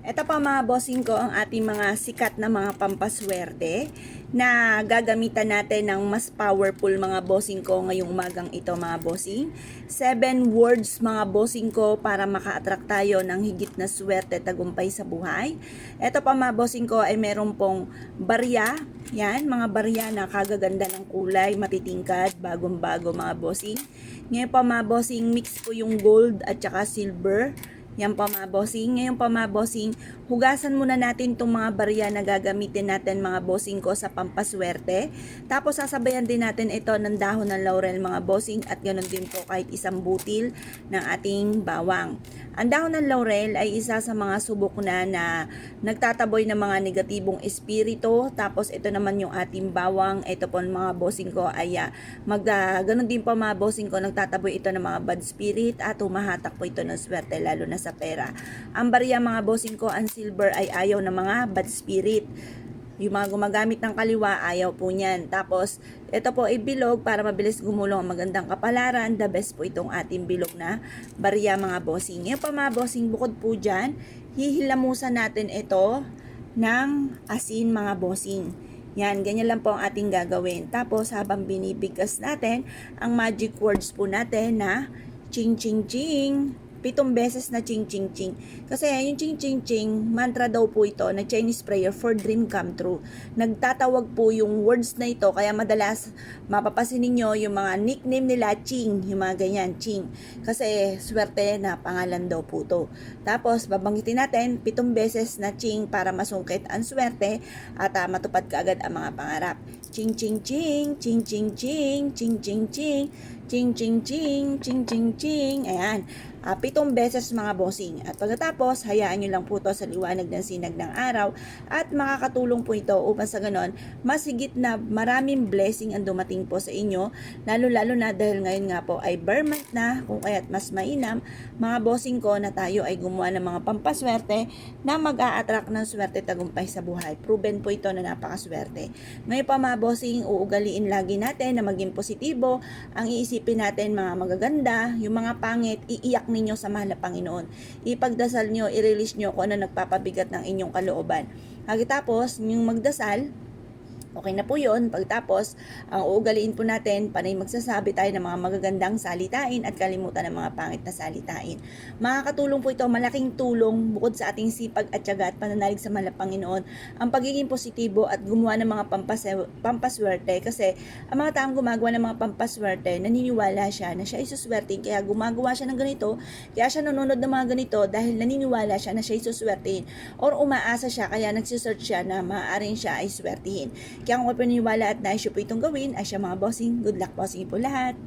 Ito pa mga bossing ko ang ating mga sikat na mga pampaswerte na gagamitan natin ng mas powerful mga bossing ko ngayong umagang ito mga bossing. 7 words mga bossing ko para maka-attract tayo ng higit na swerte tagumpay sa buhay. Ito pa mga bossing ko ay meron pong barya. Yan, mga barya na kagaganda ng kulay, matitingkad, bagong-bago mga bossing. Ngayon pa mga bossing, mix po yung gold at saka silver. Yan pa mga bossing. Ngayon pa mga bossing, hugasan muna natin itong mga barya na gagamitin natin mga bossing ko sa pampaswerte. Tapos sasabayan din natin ito ng dahon ng laurel mga bossing at ganoon din po kahit isang butil ng ating bawang. Ang dahon ng laurel ay isa sa mga subok na nagtataboy ng mga negatibong espiritu. Tapos ito naman yung ating bawang. Ito po mga bossing ko ay ganoon din po mga bossing ko, nagtataboy ito ng mga bad spirit at humahatak po ito ng swerte lalo na sa pera. Ang barya mga bossing ko, ang silver ay ayaw ng mga bad spirit. Yung mga gumagamit ng kaliwa, ayaw po niyan. Tapos, ito po ay bilog para mabilis gumulong ang magandang kapalaran. The best po itong ating bilog na barya mga bossing. Ngayon pa mga bossing, bukod po dyan, hihilamusan natin ito ng asin mga bossing. Yan, ganyan lang po ang ating gagawin. Tapos, habang binibigkas natin, ang magic words po natin na ching ching ching. 7 beses na ching ching ching. Kasi yung ching ching ching, mantra daw po ito na Chinese prayer for dream come true. Nagtatawag po yung words na ito, kaya madalas mapapasin ninyo yung mga nickname nila ching, yung mga ganyan, ching. Kasi swerte na pangalan daw po to. Tapos babanggitin natin 7 beses na ching para masungkit ang swerte at matupad kaagad ang mga pangarap. Ching ching ching, ching ching ching, ching ching ching, ching ching ching, ching ching ching. Ayan. 7 beses mga bossing. At pagkatapos, hayaan nyo lang po ito sa liwanag ng sinag ng araw at makakatulong po ito upang sa ganon, mas higit na maraming blessing ang dumating po sa inyo, lalo-lalo na dahil ngayon nga po ay bare month na, kung kaya't mas mainam, mga bossing ko na tayo ay gumawa ng mga pampaswerte na mag-a-attract ng swerte tagumpay sa buhay. Proven po ito na napakaswerte. Ngayon pa mga bossing, uugaliin lagi natin na maging positibo, ang iisipin natin mga magaganda, yung mga pangit, iiyak ninyo sa mahal na Panginoon. Ipagdasal nyo, i-release nyo kung ano nagpapabigat ng inyong kalooban. Pagkatapos, yung magdasal, okay na po yun. Pagtapos, ang uugaliin po natin, panay magsasabi tayo ng mga magagandang salitain at kalimutan ng mga pangit na salitain. Makakatulong po ito, malaking tulong bukod sa ating sipag at tiyaga at pananalig sa mahal na Panginoon, ang pagiging positibo at gumawa ng mga pampaswerte. Kasi ang mga taong gumagawa ng mga pampaswerte, naniniwala siya na siya ay suswertein, kaya gumagawa siya ng ganito, kaya siya nanonood ng mga ganito dahil naniniwala siya na siya ay suswertein or umaasa siya, kaya nagsisearch siya na maaaring siya ay swertihin. Kaya kung kayo paniniwala at nais po itong gawin, ay siya mga bossing, good luck bossing po lahat.